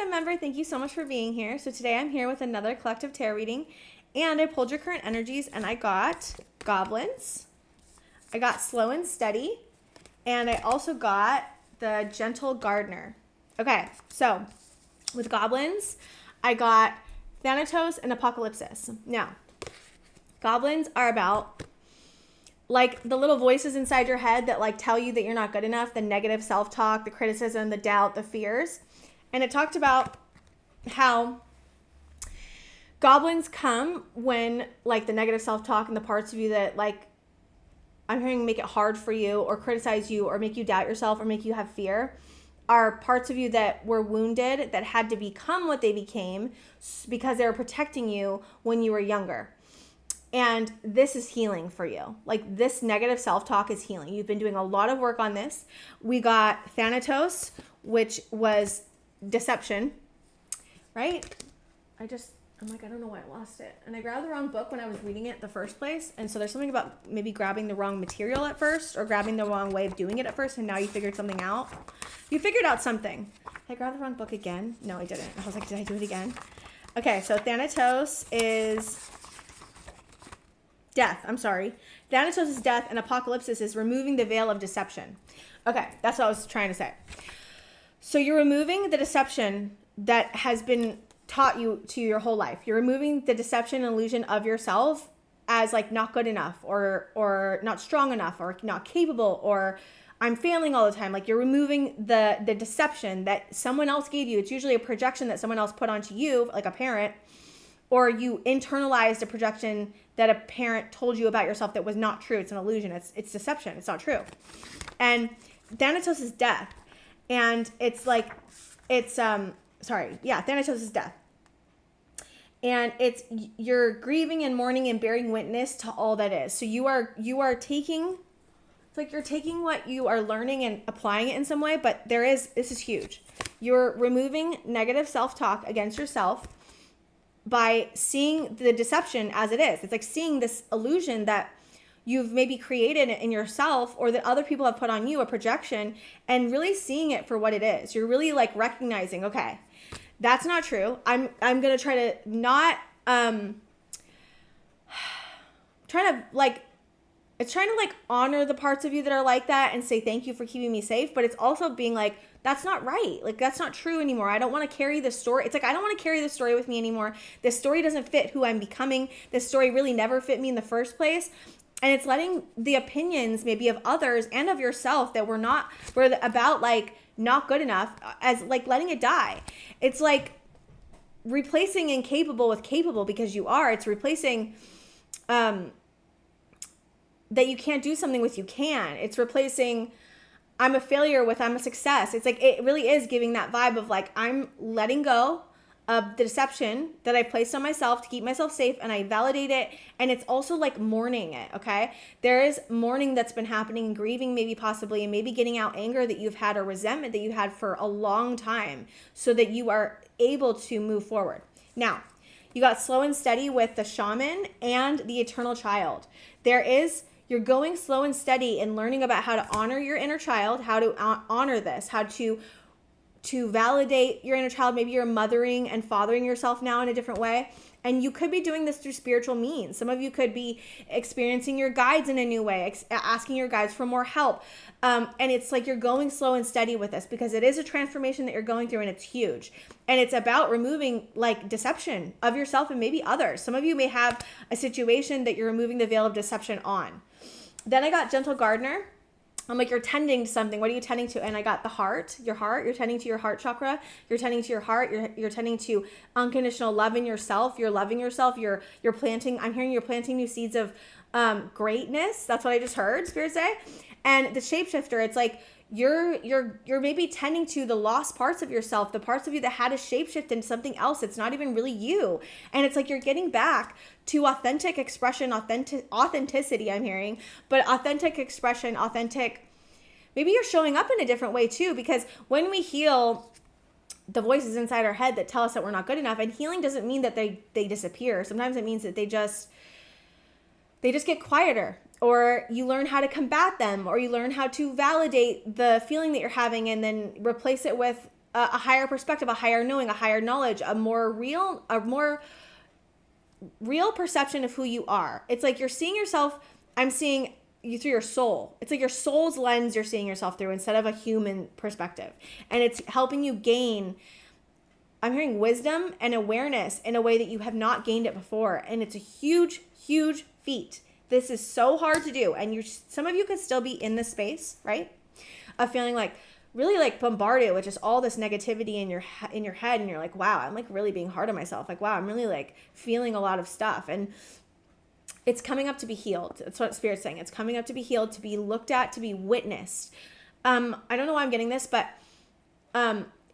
I'm Ember. Thank you so much for being here. So today I'm here with another collective tarot reading, and I pulled your current energies, and I got goblins, I got slow and steady, and I also got the gentle gardener. Okay, so with goblins, I got Thanatos and Apocalypsis. Now, goblins are about like the little voices inside your head that like tell you that you're not good enough, the negative self-talk, the criticism, the doubt, the fears. And it talked about how goblins come when like the negative self-talk and the parts of you that like I'm hearing make it hard for you or criticize you or make you doubt yourself or make you have fear are parts of you that were wounded, that had to become what they became because they were protecting you when you were younger. And this is healing for you. Like this negative self-talk is healing. You've been doing a lot of work on this. We got Thanatos, which was deception, right? I'm like, I don't know why I lost it. And I grabbed the wrong book when I was reading it in the first place. And so there's something about maybe grabbing the wrong material at first or grabbing the wrong way of doing it at first. And now you figured something out. You figured out something. Did I grab the wrong book again? No, I didn't. I was like, did I do it again? Okay, so Thanatos is death. I'm sorry. Thanatos is death, and Apocalypsis is removing the veil of deception. Okay, that's what I was trying to say. So you're removing the deception that has been taught you to your whole life. You're removing the deception and illusion of yourself as like not good enough or not strong enough or not capable or I'm failing all the time. Like you're removing the deception that someone else gave you. It's usually a projection that someone else put onto you, like a parent, or you internalized a projection that a parent told you about yourself that was not true. It's an illusion. It's deception. It's not true. And Thanatos is death. And it's like, Thanatos is death. And it's, you're grieving and mourning and bearing witness to all that is. So you are taking, it's like you're taking what you are learning and applying it in some way, but this is huge. You're removing negative self-talk against yourself by seeing the deception as it is. It's like seeing this illusion that you've maybe created in yourself or that other people have put on you, a projection, and really seeing it for what it is. You're really like recognizing, okay, that's not true. I'm going to try to not, it's trying to like honor the parts of you that are like that and say thank you for keeping me safe. But it's also being like, that's not right. Like that's not true anymore. I don't want to carry this story. It's like, I don't want to carry this story with me anymore. This story doesn't fit who I'm becoming. This story really never fit me in the first place. And it's letting the opinions maybe of others and of yourself that were about like not good enough as like letting it die. It's like replacing incapable with capable because you are. It's replacing, that you can't do something with you can. It's replacing I'm a failure with I'm a success. It's like it really is giving that vibe of like I'm letting go of the deception that I placed on myself to keep myself safe, and I validate it. And it's also like mourning it, okay? There is mourning that's been happening and grieving maybe possibly and maybe getting out anger that you've had or resentment that you had for a long time so that you are able to move forward. Now, you got slow and steady with the shaman and the eternal child. You're going slow and steady in learning about how to honor your inner child, how to honor this, how to validate your inner child. Maybe you're mothering and fathering yourself now in a different way. And you could be doing this through spiritual means. Some of you could be experiencing your guides in a new way, asking your guides for more help. And it's like you're going slow and steady with this because it is a transformation that you're going through and it's huge. And it's about removing like deception of yourself and maybe others. Some of you may have a situation that you're removing the veil of deception on. Then I got gentle gardener. I'm like, you're tending to something. What are you tending to? And I got the heart. You're tending to your heart chakra. You're tending to your heart. You're tending to unconditional love in yourself. You're loving yourself. You're planting. I'm hearing you're planting new seeds of greatness. That's what I just heard Spirit say. And the shapeshifter, it's like you're maybe tending to the lost parts of yourself, the parts of you that had to shapeshift into something else. It's not even really you. And it's like you're getting back to authentic expression, authenticity, I'm hearing, but authentic expression, maybe you're showing up in a different way too, because when we heal the voices inside our head that tell us that we're not good enough, and healing doesn't mean that they disappear. Sometimes it means that they just get quieter, or you learn how to combat them, or you learn how to validate the feeling that you're having and then replace it with a higher perspective, a higher knowing, a higher knowledge, a more real perception of who you are. It's like you're seeing yourself, I'm seeing you through your soul. It's like your soul's lens you're seeing yourself through instead of a human perspective. And it's helping you gain, I'm hearing wisdom and awareness in a way that you have not gained it before. And it's a huge, huge feat. This is so hard to do. And some of you could still be in this space, right? Of feeling like really like bombarded with just all this negativity in your head. And you're like, wow, I'm like really being hard on myself. Like, wow, I'm really like feeling a lot of stuff. And it's coming up to be healed. That's what Spirit's saying. It's coming up to be healed, to be looked at, to be witnessed. I don't know why I'm getting this, but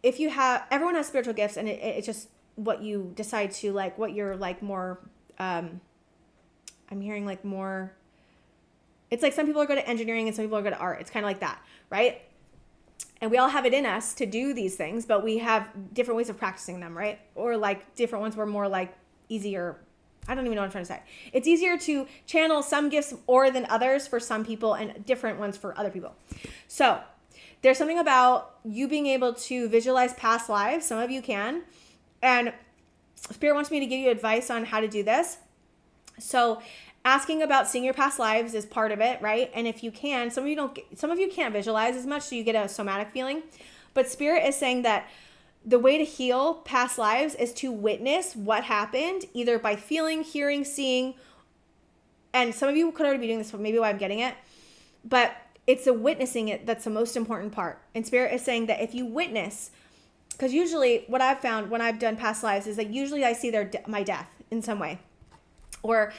if you have, everyone has spiritual gifts, and it's just what you decide to like, what you're like more, I'm hearing like more, it's like some people are good at engineering and some people are good at art. It's kind of like that, right? And we all have it in us to do these things, but we have different ways of practicing them, right? Or like different ones were more like easier. I don't even know what I'm trying to say. It's easier to channel some gifts more than others for some people and different ones for other people. So there's something about you being able to visualize past lives. Some of you can. And Spirit wants me to give you advice on how to do this. So asking about seeing your past lives is part of it, right? And if you can, some of you can't visualize as much, so you get a somatic feeling. But Spirit is saying that the way to heal past lives is to witness what happened, either by feeling, hearing, seeing. And some of you could already be doing this, but maybe why I'm getting it. But it's the witnessing it that's the most important part. And Spirit is saying that if you witness, because usually what I've found when I've done past lives is that usually I see my death in some way, or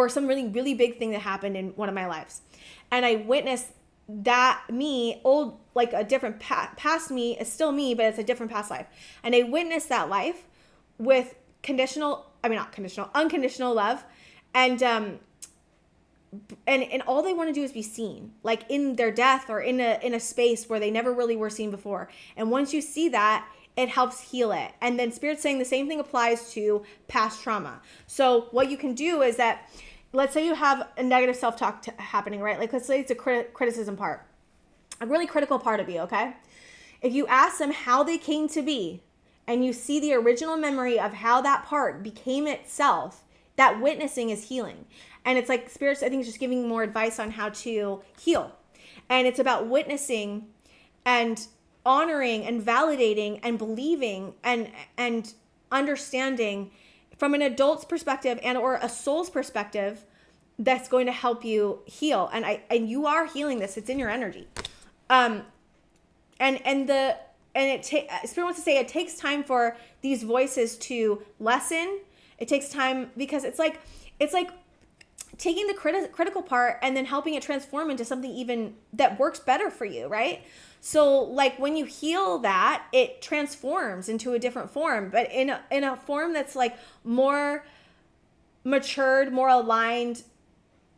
some really, really big thing that happened in one of my lives. And I witness that me, old, like a different past me is still me, but it's a different past life. And I witness that life with unconditional love. And all they want to do is be seen, like in their death or in a space where they never really were seen before. And once you see that, it helps heal it. And then Spirit's saying the same thing applies to past trauma. So what you can do is that, let's say you have a negative self-talk happening, right? Like let's say it's a criticism part, a really critical part of you, okay? If you ask them how they came to be and you see the original memory of how that part became itself, that witnessing is healing. And it's like Spirit's, I think, is just giving more advice on how to heal. And it's about witnessing and honoring and validating and believing and understanding from an adult's perspective and or a soul's perspective that's going to help you heal. And you are healing this. It's in your energy. Spirit wants to say it takes time for these voices to lessen. It takes time because it's like taking the critical part and then helping it transform into something even that works better for you, right? So like when you heal that, it transforms into a different form, but in a form that's like more matured, more aligned,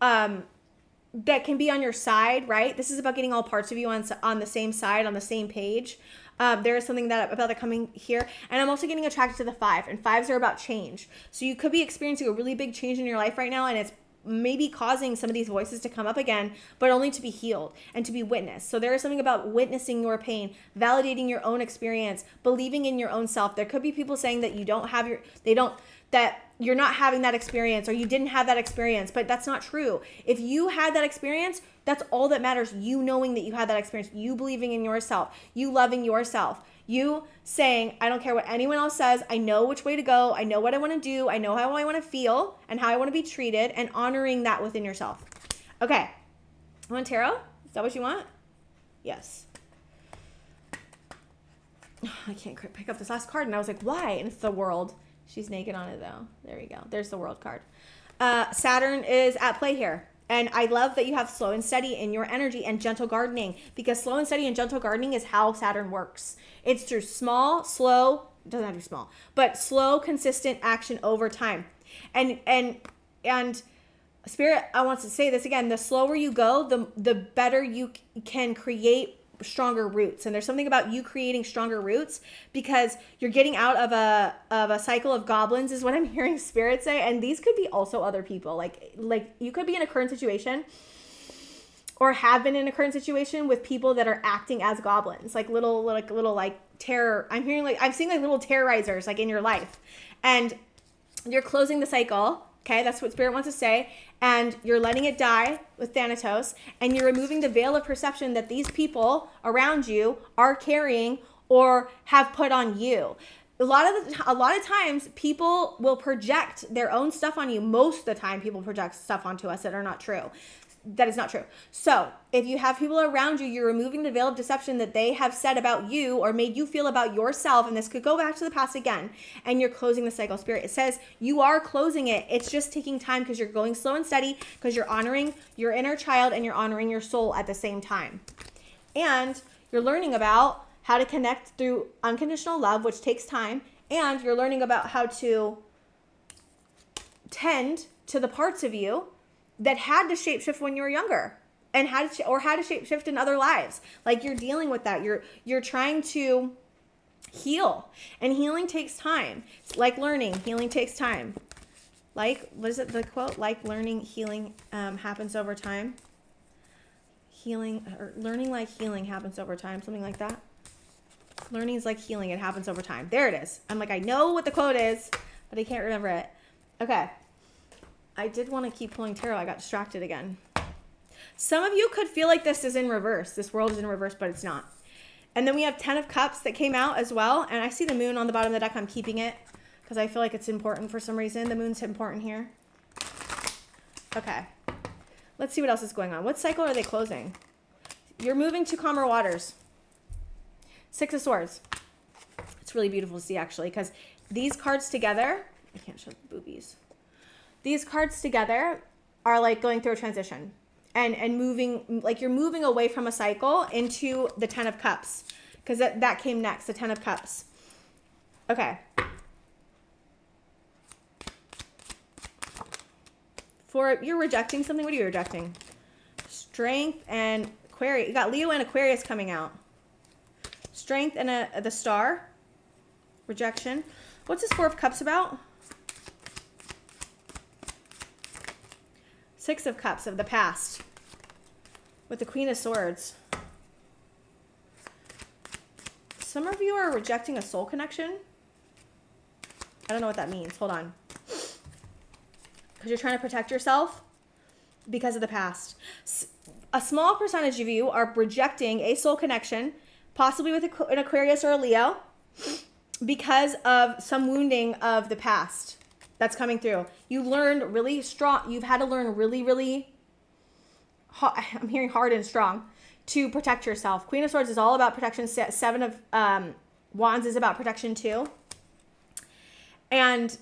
that can be on your side, right? This is about getting all parts of you on the same side, on the same page. There is something about that coming here. And I'm also getting attracted to the 5, and 5s are about change. So you could be experiencing a really big change in your life right now, and it's maybe causing some of these voices to come up again, but only to be healed and to be witnessed. So there is something about witnessing your pain, validating your own experience, believing in your own self. There could be people saying that that you're not having that experience or you didn't have that experience, but that's not true. If you had that experience, that's all that matters. You knowing that you had that experience, you believing in yourself, you loving yourself, you saying, I don't care what anyone else says. I know which way to go. I know what I want to do. I know how I want to feel and how I want to be treated, and honoring that within yourself. Okay. You want tarot? Is that what you want? Yes. I can't pick up this last card, and I was like, why? And it's the World. She's naked on it, though. There we go. There's the World card. Saturn is at play here. And I love that you have slow and steady in your energy and gentle gardening, because slow and steady and gentle gardening is how Saturn works. It's through slow, it doesn't have to be small, but slow, consistent action over time. And Spirit, I want to say this again, the slower you go, the better you can create stronger roots. And there's something about you creating stronger roots because you're getting out of a cycle of goblins, is what I'm hearing Spirit say. And these could be also other people. Like you could be in a current situation or have been in a current situation with people that are acting as goblins, like little terror. I'm seeing like little terrorizers like in your life, and you're closing the cycle. Okay, that's what Spirit wants to say. And you're letting it die with Thanatos, and you're removing the veil of perception that these people around you are carrying or have put on you. A lot of times people will project their own stuff on you. Most of the time people project stuff onto us that are not true. That is not true. So if you have people around you, you're removing the veil of deception that they have said about you or made you feel about yourself. And this could go back to the past again. And you're closing the cycle. Spirit, it says you are closing it. It's just taking time because you're going slow and steady, because you're honoring your inner child and you're honoring your soul at the same time. And you're learning about how to connect through unconditional love, which takes time. And you're learning about how to tend to the parts of you that had to shapeshift when you were younger and had to shapeshift in other lives. Like you're dealing with that. You're trying to heal, and healing takes time. Like learning, healing takes time. Like, what is it, the quote? Like learning, healing happens over time. Healing, or learning like healing happens over time. Something like that. Learning is like healing. It happens over time. There it is. I'm like, I know what the quote is, but I can't remember it. Okay. I did want to keep pulling tarot. I got distracted again. Some of you could feel like this is in reverse. This world is in reverse, but it's not. And then we have 10 of Cups that came out as well. And I see the moon on the bottom of the deck. I'm keeping it because I feel like it's important for some reason. The moon's important here. Okay. Let's see what else is going on. What cycle are they closing? You're moving to calmer waters. 6 of Swords. It's really beautiful to see, actually, because these cards together, I can't show the boobies. These cards together are like going through a transition and moving, like you're moving away from a cycle into the 10 of Cups, because that came next, the 10 of Cups. Okay. You're rejecting something. What are you rejecting? Strength and Aquarius. You got Leo and Aquarius coming out. Strength and the Star. Rejection. What's this 4 of Cups about? 6 of Cups of the past with the Queen of Swords. Some of you are rejecting a soul connection. I don't know what that means. Hold on. Because you're trying to protect yourself because of the past. A small percentage of you are rejecting a soul connection, possibly with an Aquarius or a Leo, because of some wounding of the past. That's coming through. You learned really strong. You've had to learn really, I'm hearing hard and strong to protect yourself. Queen of Swords is all about protection. 7 of Wands is about protection too. And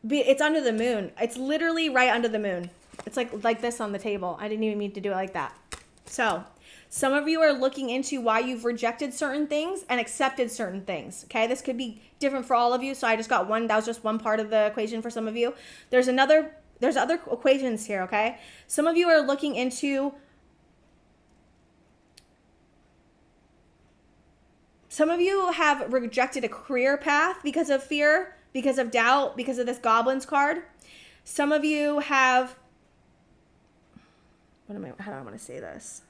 it's under the moon. It's literally right under the moon. It's like this on the table. I didn't even mean to do it like that. So some of you are looking into why you've rejected certain things and accepted certain things. Okay, this could be different for all of you. So I just got one. That was just one part of the equation for some of you. There's other equations here. Okay, some of you are looking into. Some of you have rejected a career path because of fear, because of doubt, because of this Goblins card. Some of you have. How do I want to say this?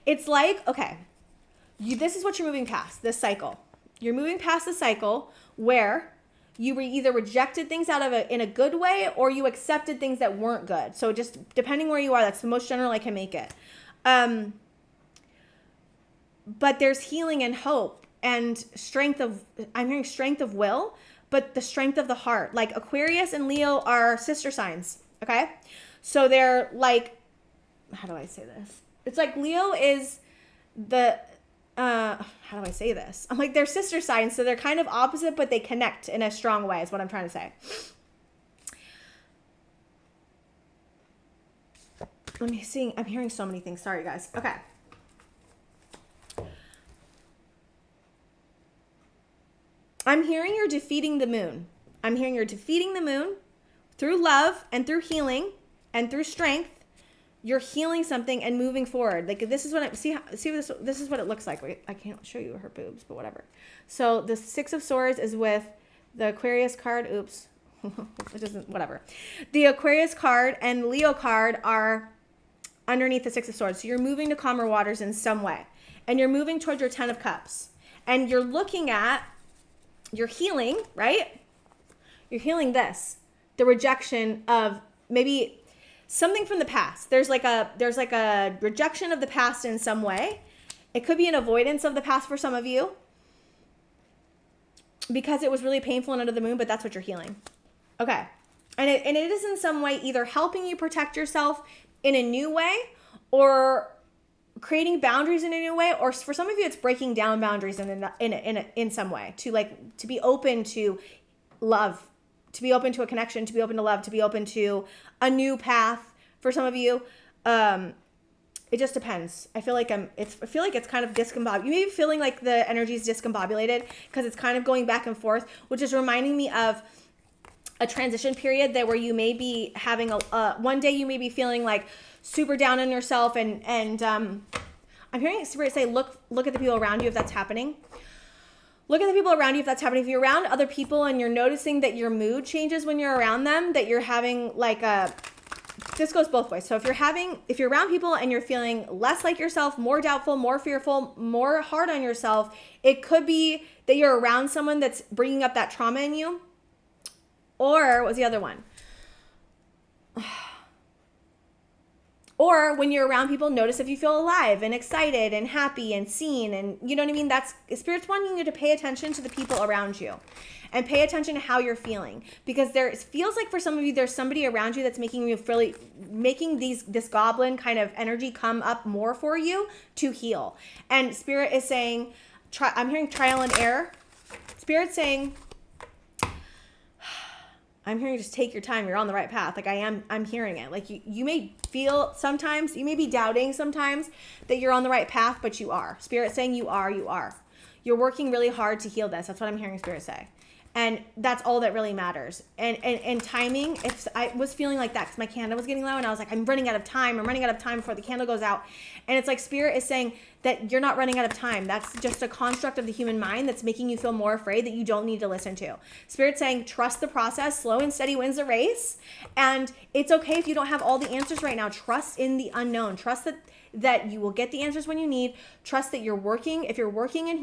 It's like, okay, this is what you're moving past, this cycle. You're moving past the cycle where you either rejected things out of in a good way or you accepted things that weren't good. So just depending where you are, that's the most general I can make it. But there's healing and hope and I'm hearing strength of will, but the strength of the heart. Like Aquarius and Leo are sister signs, okay? So they're like, how do I say this? It's like Leo is how do I say this? I'm like, they're sister signs, so they're kind of opposite, but they connect in a strong way is what I'm trying to say. Let me see. I'm hearing so many things. Sorry, guys. Okay. I'm hearing you're defeating the moon. I'm hearing you're defeating the moon through love and through healing and through strength. You're healing something and moving forward. Like this is what I see. This is what it looks like. Wait, I can't show you her boobs, but whatever. So the 6 of Swords is with The Aquarius card, oops. It doesn't, whatever. The Aquarius card and Leo card are underneath the Six of Swords. So you're moving to calmer waters in some way. And you're moving towards your Ten of Cups. And you're looking at, you're healing, right? You're healing this. The rejection of maybe something from the past. There's like a rejection of the past in some way. It could be an avoidance of the past for some of you, because it was really painful and under the moon, but that's what you're healing. Okay. And it is in some way either helping you protect yourself in a new way, or creating boundaries in a new way, or for some of you it's breaking down boundaries in some way to be open to love, to be open to a connection, to be open to love, to be open to a new path. For some of you, it just depends. I feel like it's kind of discombobulated. You may be feeling like the energy is discombobulated because it's kind of going back and forth, which is reminding me of a transition period where you may be having one day you may be feeling like super down on yourself, and I'm hearing Spirit say, look at the people around you if that's happening. Look at the people around you if that's happening. If you're around other people and you're noticing that your mood changes when you're around them, that you're having like this goes both ways. So if you're around people and you're feeling less like yourself, more doubtful, more fearful, more hard on yourself, it could be that you're around someone that's bringing up that trauma in you. Or what was the other one? Or when you're around people, notice if you feel alive and excited and happy and seen, and you know what I mean? That's Spirit's wanting you to pay attention to the people around you and pay attention to how you're feeling, because there feels like for some of you, there's somebody around you that's making this goblin kind of energy come up more for you to heal. And Spirit is saying, I'm hearing trial and error. Spirit's saying, I'm hearing just take your time. You're on the right path. Like I'm hearing it. Like you may feel sometimes, you may be doubting sometimes that you're on the right path, but you are. Spirit saying you are. You're working really hard to heal this. That's what I'm hearing Spirit say. And that's all that really matters. And timing, if I was feeling like that because my candle was getting low and I was like, I'm running out of time before the candle goes out. And it's like Spirit is saying that you're not running out of time. That's just a construct of the human mind that's making you feel more afraid that you don't need to listen to. Spirit's saying, trust the process. Slow and steady wins the race. And it's okay if you don't have all the answers right now. Trust in the unknown. Trust that you will get the answers when you need. Trust that you're working. If you're working and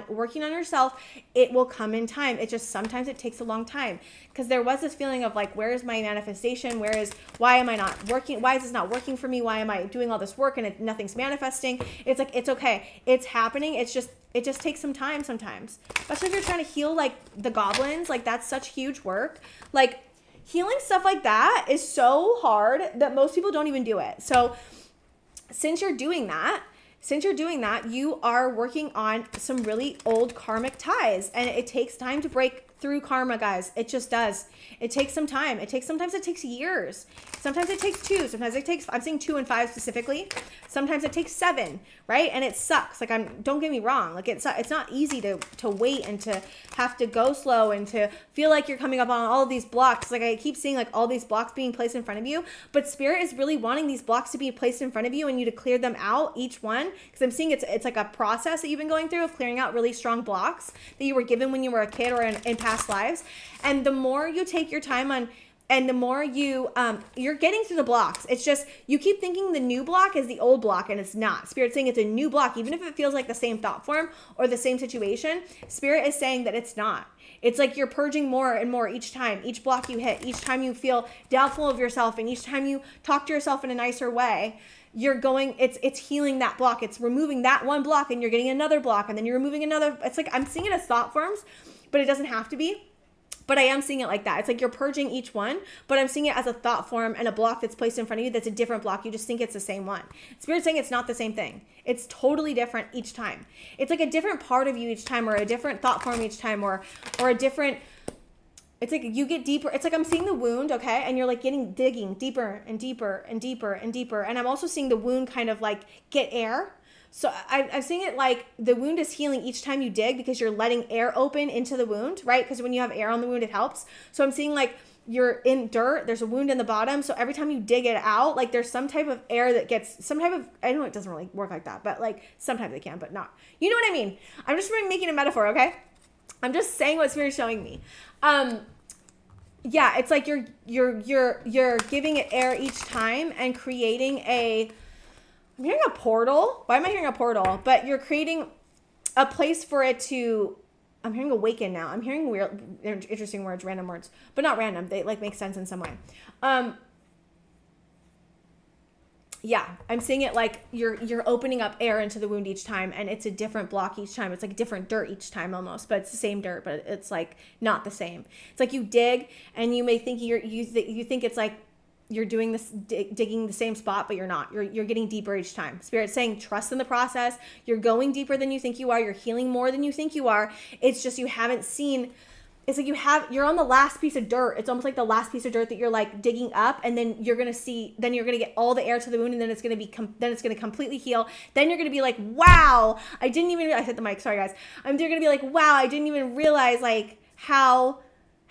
working on yourself, it will come in time. It just, sometimes it takes a long time, because there was this feeling of like, where is my manifestation? Why am I not working? Why is this not working for me? Why am I doing all this work and nothing's manifesting? It's like, it's okay. It's happening. It just takes some time sometimes, especially if you're trying to heal like the goblins. Like that's such huge work. Like healing stuff like that is so hard that most people don't even do it. So since you're doing that, you are working on some really old karmic ties, and it takes time to break through karma, guys. It just does. It takes some time. Sometimes it takes years. Sometimes it takes 2. Sometimes it takes, I'm saying 2 and 5 specifically. Sometimes it takes 7, right? And it sucks. Like don't get me wrong. Like it's not easy to wait and to have to go slow and to feel like you're coming up on all of these blocks. Like I keep seeing like all these blocks being placed in front of you, but Spirit is really wanting these blocks to be placed in front of you and you to clear them out, each one. Because I'm seeing it's like a process that you've been going through of clearing out really strong blocks that you were given when you were a kid or in past lives. And the more you take your time on, and the more you're getting through the blocks. It's just, you keep thinking the new block is the old block, and it's not. Spirit's saying it's a new block, even if it feels like the same thought form or the same situation. Spirit is saying that it's not. It's like you're purging more and more each time, each block you hit, each time you feel doubtful of yourself, and each time you talk to yourself in a nicer way. It's healing that block. It's removing that one block, and you're getting another block, and then you're removing another. It's like, I'm seeing it as thought forms, but it doesn't have to be. But I am seeing it like that. It's like you're purging each one, but I'm seeing it as a thought form and a block that's placed in front of you that's a different block. You just think it's the same one. Spirit's saying it's not the same thing. It's totally different each time. It's like a different part of you each time, or a different thought form each time, or a different, it's like you get deeper. It's like I'm seeing the wound, okay? And you're like digging deeper and deeper and deeper and deeper. And I'm also seeing the wound kind of like get air. So I'm seeing it like the wound is healing each time you dig, because you're letting air open into the wound, right? Because when you have air on the wound, it helps. So I'm seeing like you're in dirt, there's a wound in the bottom. So every time you dig it out, like there's some type of air that gets some type of, I know it doesn't really work like that, but like sometimes it can, but not. You know what I mean? I'm just making a metaphor, okay? I'm just saying what Spirit's showing me. Yeah, it's like you're giving it air each time and creating I'm hearing a portal. Why am I hearing a portal? But you're creating a place for it to, I'm hearing awaken now. I'm hearing weird, interesting words, random words, but not random. They like make sense in some way. Yeah, I'm seeing it like you're opening up air into the wound each time, and it's a different block each time. It's like different dirt each time almost, but it's the same dirt, but it's like not the same. It's like you dig, and you may think you think it's like you're doing this digging the same spot, but you're not. You're getting deeper each time. Spirit's saying trust in the process. You're going deeper than you think you are. You're healing more than you think you are. It's just you haven't seen. It's like you're on the last piece of dirt. It's almost like the last piece of dirt that you're like digging up, and then you're going to get all the air to the wound, and then it's going to completely heal. Then you're going to be like, wow, I hit the mic. Sorry guys. You're going to be like, wow, I didn't even realize like how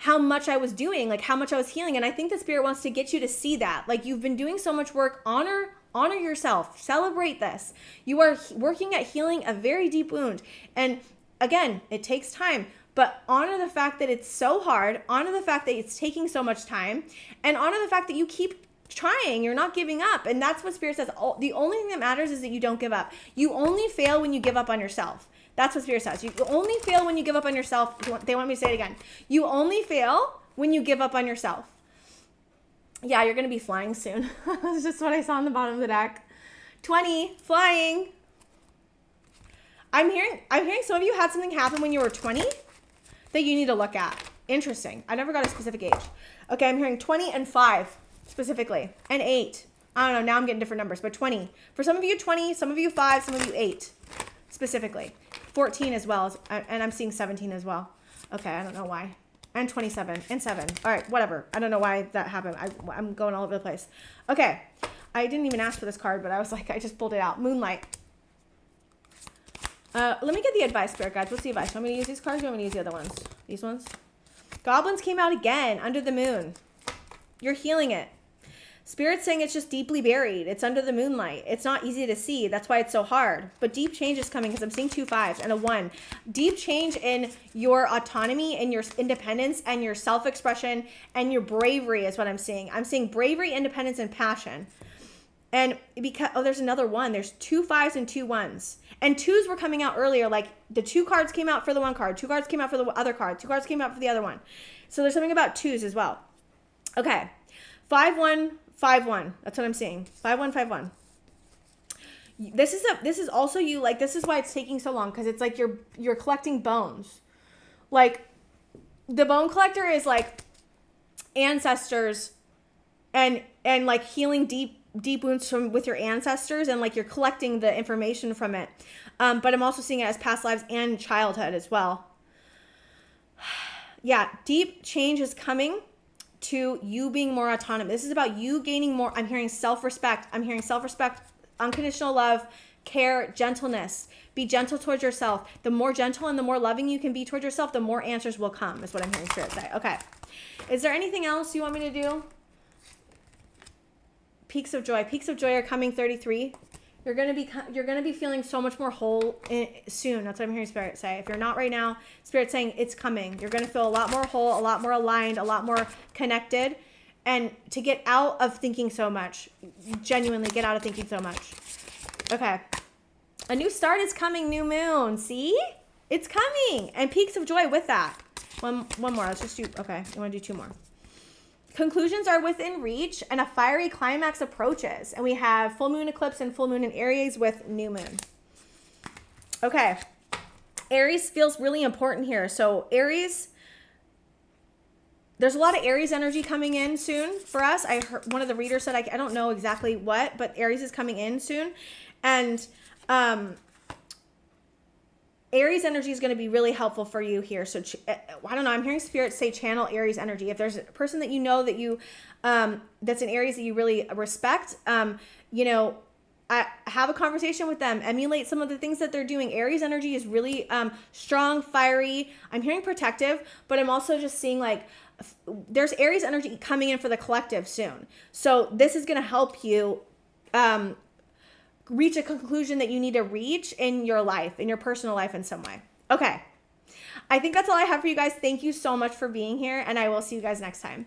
much I was doing, like how much I was healing. And I think the Spirit wants to get you to see that. Like you've been doing so much work. Honor yourself. Celebrate this. You are working at healing a very deep wound. And again, it takes time. But honor the fact that it's so hard, honor the fact that it's taking so much time, and honor the fact that you keep trying, you're not giving up. And that's what Spirit says. The only thing that matters is that you don't give up. You only fail when you give up on yourself. That's what Spirit says. You only fail when you give up on yourself. They want me to say it again. You only fail when you give up on yourself. Yeah, you're going to be flying soon. That's just what I saw on the bottom of the deck. 20, flying. I'm hearing some of you had something happen when you were 20. That you need to look at. Interesting. I never got a specific age. Okay, I'm hearing 20 and 5 specifically, and 8. I don't know, now I'm getting different numbers, but 20. For some of you, 20, some of you 5, some of you 8 specifically. 14 as well, and I'm seeing 17 as well. Okay, I don't know why. And 27 and 7. All right, whatever. I don't know why that happened. I'm going all over the place. Okay, I didn't even ask for this card, but I was like, I just pulled it out. Moonlight. Let me get the advice, Spirit guides. What's the advice? Want me to use these cards or want me to use the other ones? These ones? Goblins came out again, under the moon. You're healing it. Spirit's saying it's just deeply buried. It's under the moonlight. It's not easy to see. That's why it's so hard. But deep change is coming because I'm seeing 2 5s and a 1. Deep change in your autonomy and your independence and your self-expression and your bravery is what I'm seeing. I'm seeing bravery, independence, and passion. And because, there's another 1. There's 2 5s and 2 1s. And 2s were coming out earlier. Like the 2 cards came out for the 1 card. 2 cards came out for the other card. 2 cards came out for the other one. So there's something about 2s as well. Okay. 5 1 5 1. That's what I'm seeing. 5 1 5 1. This is also you. Like this is why it's taking so long, because it's like you're collecting bones. Like the bone collector is like ancestors and like healing deep wounds with your ancestors, and like you're collecting the information from it. But I'm also seeing it as past lives and childhood as well. Yeah, deep change is coming to you being more autonomous. This is about you gaining more. I'm hearing self-respect. Unconditional love, care, gentleness. Be gentle towards yourself. The more gentle and the more loving you can be towards yourself, the more answers will come, is what I'm hearing Spirit say. Okay. Is there anything else you want me to do? Peaks of joy. Peaks of joy are coming, 33. You're gonna be feeling so much more whole soon. That's what I'm hearing Spirit say. If you're not right now, Spirit's saying it's coming. You're gonna feel a lot more whole, a lot more aligned, a lot more connected, and to get out of thinking so much. Genuinely get out of thinking so much. Okay. A new start is coming. New moon. See? It's coming. And peaks of joy with that. One more. Let's just do. Okay. I want to do 2 more. Conclusions are within reach, and a fiery climax approaches. And we have full moon eclipse and full moon in Aries with new moon. Okay. Aries feels really important here. So Aries, there's a lot of Aries energy coming in soon for us. I heard one of the readers said, I don't know exactly what, but Aries is coming in soon. And Aries energy is going to be really helpful for you here. So I don't know. I'm hearing Spirit say channel Aries energy. If there's a person that you know that you that's in Aries that you really respect, I have a conversation with them. Emulate some of the things that they're doing. Aries energy is really strong, fiery. I'm hearing protective, but I'm also just seeing like there's Aries energy coming in for the collective soon. So this is going to help you reach a conclusion that you need to reach in your life, in your personal life in some way. Okay. I think that's all I have for you guys. Thank you so much for being here, and I will see you guys next time.